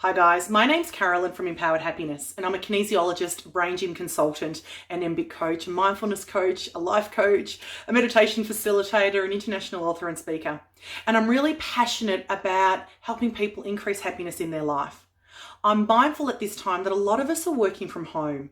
Hi guys, my name's Carolyn from Empowered Happiness and I'm a kinesiologist, brain gym consultant, an MBIT coach, a mindfulness coach, a life coach, a meditation facilitator, an international author and speaker. And I'm really passionate about helping people increase happiness in their life. I'm mindful at this time that a lot of us are working from home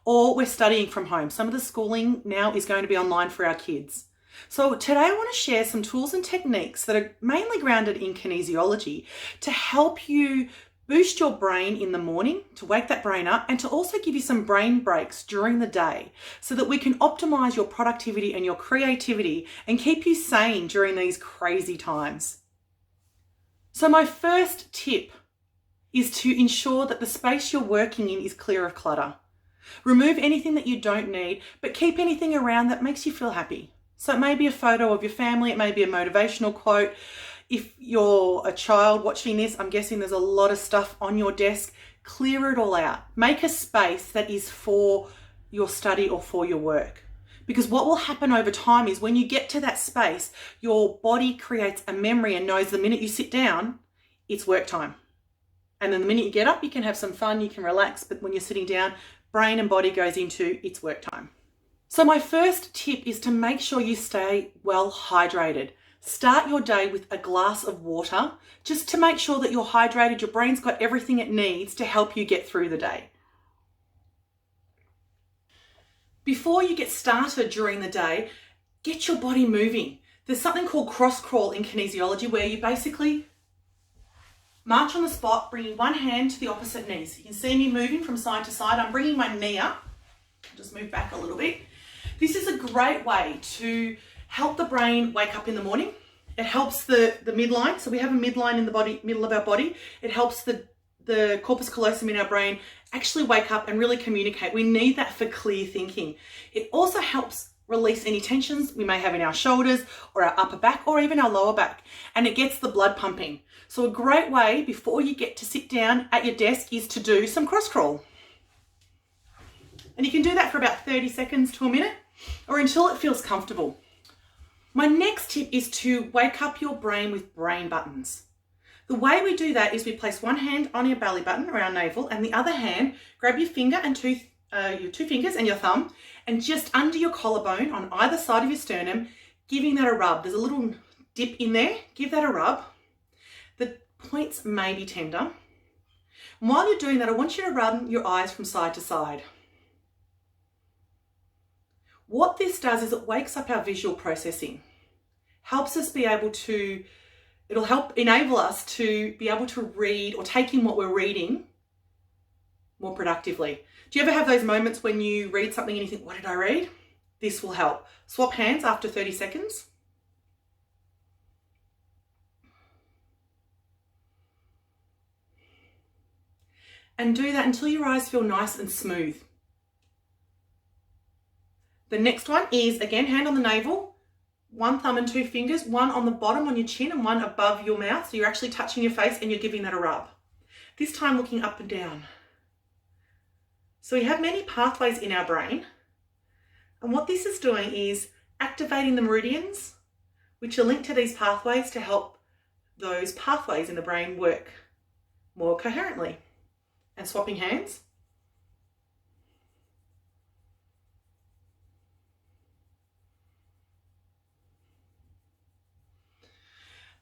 or we're studying from home. Some of the schooling now is going to be online for our kids. So today I want to share some tools and techniques that are mainly grounded in kinesiology to help you boost your brain in the morning, to wake that brain up, and to also give you some brain breaks during the day so that we can optimize your productivity and your creativity and keep you sane during these crazy times. So my first tip is to ensure that the space you're working in is clear of clutter. Remove anything that you don't need, but keep anything around that makes you feel happy. So it may be a photo of your family, it may be a motivational quote. If you're a child watching this, I'm guessing there's a lot of stuff on your desk. Clear it all out. Make a space that is for your study or for your work. Because what will happen over time is when you get to that space, your body creates a memory and knows the minute you sit down, it's work time. And then the minute you get up, you can have some fun, you can relax. But when you're sitting down, brain and body goes into it's work time. So my first tip is to make sure you stay well hydrated. Start your day with a glass of water just to make sure that you're hydrated, your brain's got everything it needs to help you get through the day. Before you get started during the day, get your body moving. There's something called cross crawl in kinesiology where you basically march on the spot, bringing one hand to the opposite knee. So you can see me moving from side to side. I'm bringing my knee up. I'll just move back a little bit. This is a great way to help the brain wake up in the morning. It helps the midline. So we have a midline in the body, middle of our body. It helps the corpus callosum in our brain actually wake up and really communicate. We need that for clear thinking. It also helps release any tensions we may have in our shoulders or our upper back or even our lower back. And it gets the blood pumping. So a great way before you get to sit down at your desk is to do some cross crawl. And you can do that for about 30 seconds to a minute or until it feels comfortable. My next tip is to wake up your brain with brain buttons. The way we do that is we place one hand on your belly button or our navel and the other hand, grab your finger and your two fingers and your thumb and just under your collarbone on either side of your sternum, giving that a rub. There's a little dip in there, give that a rub. The points may be tender. And while you're doing that, I want you to run your eyes from side to side. What this does is it wakes up our visual processing, helps us be able to, it'll help enable us to be able to read or take in what we're reading more productively. Do you ever have those moments when you read something and you think, what did I read? This will help. Swap hands after 30 seconds. And do that until your eyes feel nice and smooth. The next one is, again, hand on the navel, one thumb and two fingers, one on the bottom on your chin and one above your mouth. So you're actually touching your face and you're giving that a rub. This time looking up and down. So we have many pathways in our brain. And what this is doing is activating the meridians, which are linked to these pathways to help those pathways in the brain work more coherently. And swapping hands.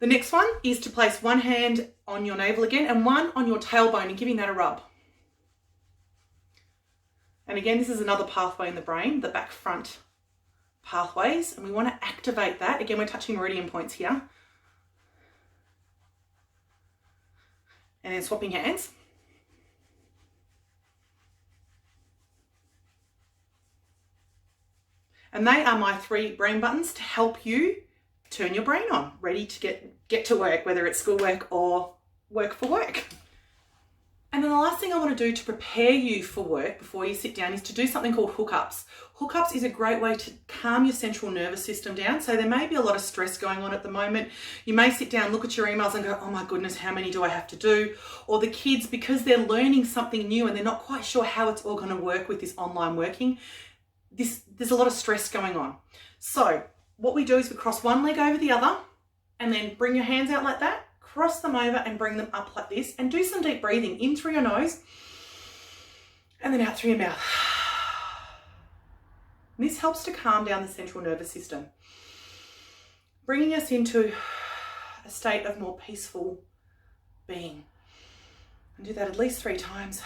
The next one is to place one hand on your navel again and one on your tailbone and giving that a rub. And again, this is another pathway in the brain, the back front pathways, and we want to activate that. Again, we're touching meridian points here. And then swapping hands. And they are my 3 brain buttons to help you turn your brain on, ready to get to work, whether it's schoolwork or work for work. And then the last thing I want to do to prepare you for work before you sit down is to do something called hookups. Hookups is a great way to calm your central nervous system down. So there may be a lot of stress going on at the moment. You may sit down, look at your emails and go, oh my goodness, how many do I have to do? Or the kids, because they're learning something new and they're not quite sure how it's all going to work with this online working, there's a lot of stress going on. So what we do is we cross one leg over the other and then bring your hands out like that, cross them over and bring them up like this, and do some deep breathing in through your nose and then out through your mouth. And this helps to calm down the central nervous system, bringing us into a state of more peaceful being. And do that at least 3 times.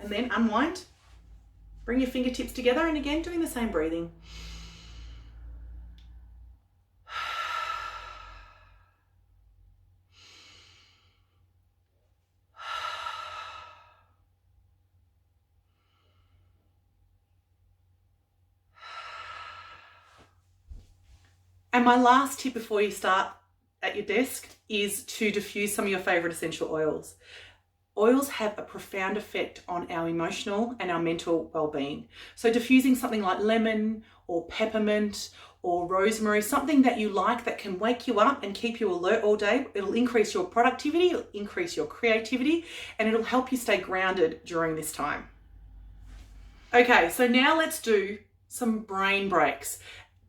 And then unwind. Bring your fingertips together, and again doing the same breathing. And my last tip before you start at your desk is to diffuse some of your favorite essential oils. Oils have a profound effect on our emotional and our mental well-being. So diffusing something like lemon or peppermint or rosemary, something that you like that can wake you up and keep you alert all day. It'll increase your productivity, it'll increase your creativity, and it'll help you stay grounded during this time. Okay, so now let's do some brain breaks.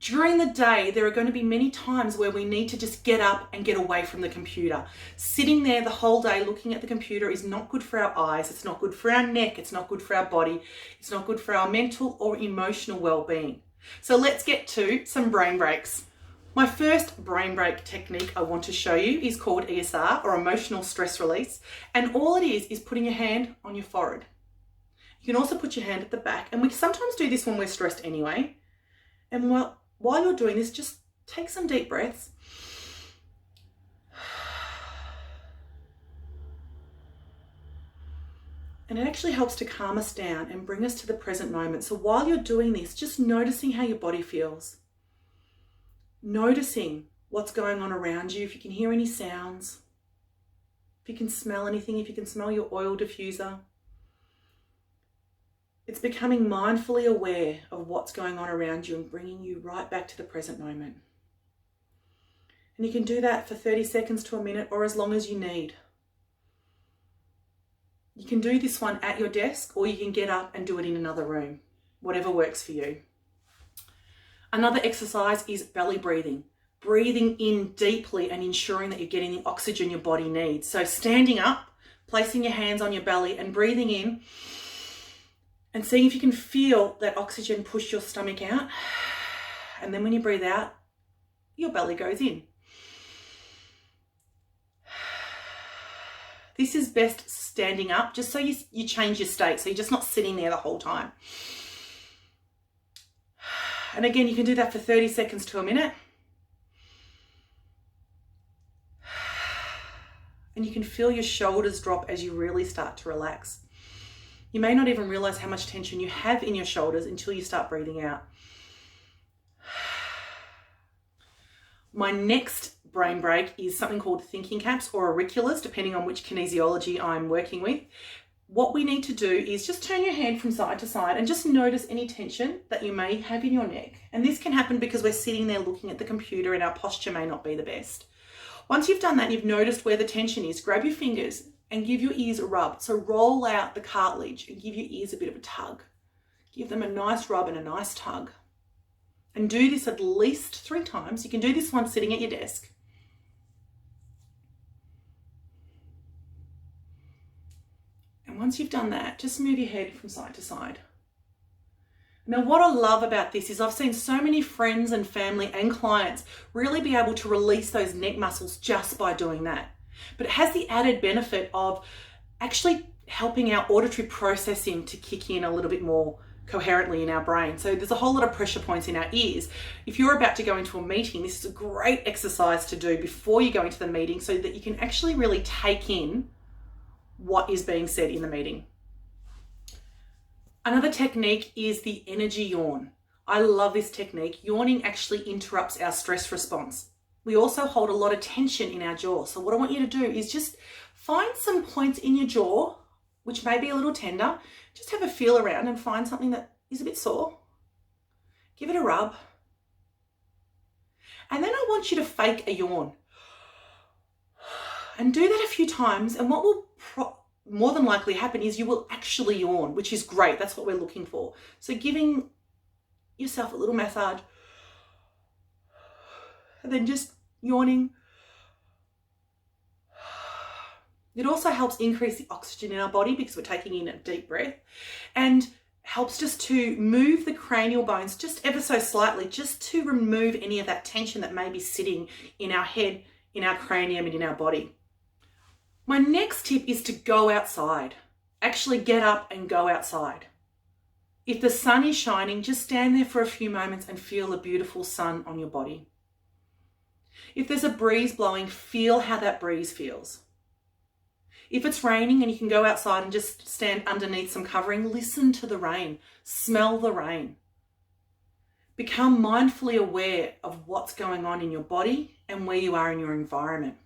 During the day, there are going to be many times where we need to just get up and get away from the computer. Sitting there the whole day looking at the computer is not good for our eyes, it's not good for our neck, it's not good for our body, it's not good for our mental or emotional well-being. So let's get to some brain breaks. My first brain break technique I want to show you is called ESR, or emotional stress release. And all it is putting your hand on your forehead. You can also put your hand at the back, and we sometimes do this when we're stressed anyway. And while you're doing this, just take some deep breaths. And it actually helps to calm us down and bring us to the present moment. So while you're doing this, just noticing how your body feels. Noticing what's going on around you, if you can hear any sounds, if you can smell anything, if you can smell your oil diffuser. It's becoming mindfully aware of what's going on around you and bringing you right back to the present moment. And you can do that for 30 seconds to a minute, or as long as you need. You can do this one at your desk, or you can get up and do it in another room, whatever works for you. Another exercise is belly breathing. Breathing in deeply and ensuring that you're getting the oxygen your body needs. So standing up, placing your hands on your belly and breathing in, and seeing if you can feel that oxygen push your stomach out. And then when you breathe out, your belly goes in. This is best standing up, just so you change your state, so you're just not sitting there the whole time. And again, you can do that for 30 seconds to a minute. And you can feel your shoulders drop as you really start to relax. You may not even realize how much tension you have in your shoulders until you start breathing out. My next brain break is something called thinking caps or auriculars, depending on which kinesiology I'm working with. What we need to do is just turn your hand from side to side and just notice any tension that you may have in your neck. And this can happen because we're sitting there looking at the computer and our posture may not be the best. Once you've done that and you've noticed where the tension is, grab your fingers and give your ears a rub. So roll out the cartilage and give your ears a bit of a tug. Give them a nice rub and a nice tug. And do this at least 3 times. You can do this one sitting at your desk. And once you've done that, just move your head from side to side. Now, what I love about this is I've seen so many friends and family and clients really be able to release those neck muscles just by doing that. But it has the added benefit of actually helping our auditory processing to kick in a little bit more coherently in our brain. So there's a whole lot of pressure points in our ears. If you're about to go into a meeting, this is a great exercise to do before you go into the meeting so that you can actually really take in what is being said in the meeting. Another technique is the energy yawn. I love this technique. Yawning actually interrupts our stress response. We also hold a lot of tension in our jaw. So what I want you to do is just find some points in your jaw, which may be a little tender. Just have a feel around and find something that is a bit sore. Give it a rub. And then I want you to fake a yawn. And do that a few times. And what will more than likely happen is you will actually yawn, which is great. That's what we're looking for. So giving yourself a little massage. And then just yawning. It also helps increase the oxygen in our body because we're taking in a deep breath, and helps just to move the cranial bones just ever so slightly, just to remove any of that tension that may be sitting in our head, in our cranium, and in our body. My next tip is to go outside. Actually get up and go outside. If the sun is shining, just stand there for a few moments and feel the beautiful sun on your body. If there's a breeze blowing, feel how that breeze feels. If it's raining and you can go outside and just stand underneath some covering, listen to the rain, smell the rain. Become mindfully aware of what's going on in your body and where you are in your environment.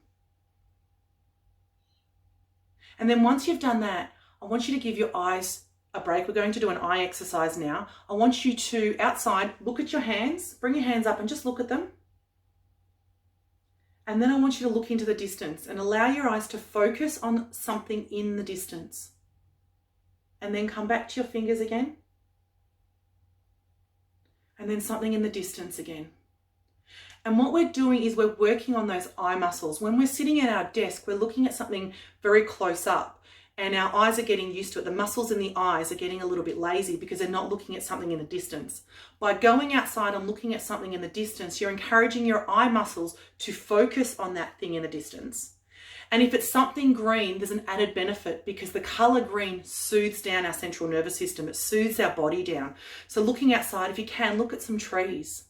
And then once you've done that, I want you to give your eyes a break. We're going to do an eye exercise now. I want you to, outside, look at your hands, bring your hands up and just look at them. And then I want you to look into the distance and allow your eyes to focus on something in the distance. And then come back to your fingers again. And then something in the distance again. And what we're doing is we're working on those eye muscles. When we're sitting at our desk, we're looking at something very close up and our eyes are getting used to it. The muscles in the eyes are getting a little bit lazy because they're not looking at something in the distance. By going outside and looking at something in the distance, you're encouraging your eye muscles to focus on that thing in the distance. And if it's something green, there's an added benefit because the color green soothes down our central nervous system. It soothes our body down. So looking outside, if you can, look at some trees.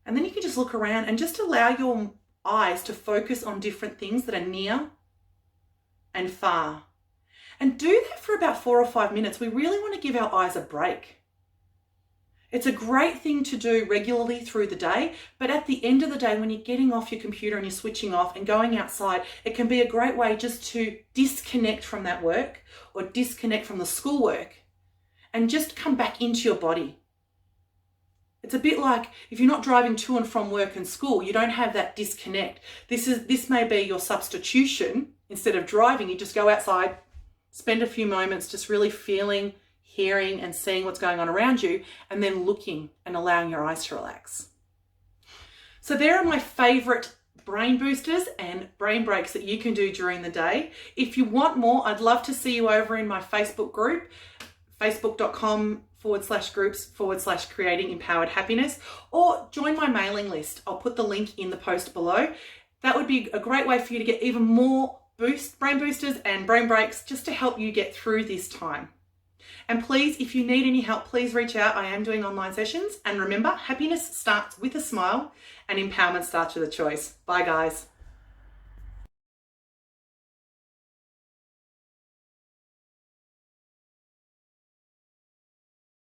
And then you can just look around and just allow your eyes to focus on different things that are near and far. And do that for about 4 or 5 minutes. We really want to give our eyes a break. It's a great thing to do regularly through the day, but at the end of the day, when you're getting off your computer and you're switching off and going outside, it can be a great way just to disconnect from that work or disconnect from the schoolwork and just come back into your body. It's a bit like if you're not driving to and from work and school, you don't have that disconnect. This may be your substitution. Instead of driving, you just go outside, spend a few moments just really feeling, hearing and seeing what's going on around you, and then looking and allowing your eyes to relax. So there are my favorite brain boosters and brain breaks that you can do during the day. If you want more, I'd love to see you over in my Facebook group, facebook.com/groups/creating empowered happiness, or join my mailing list. I'll put the link in the post below. That would be a great way for you to get even more brain boosters and brain breaks just to help you get through this time. And please, if you need any help, please reach out. I am doing online sessions. And remember, happiness starts with a smile and empowerment starts with a choice. Bye, guys.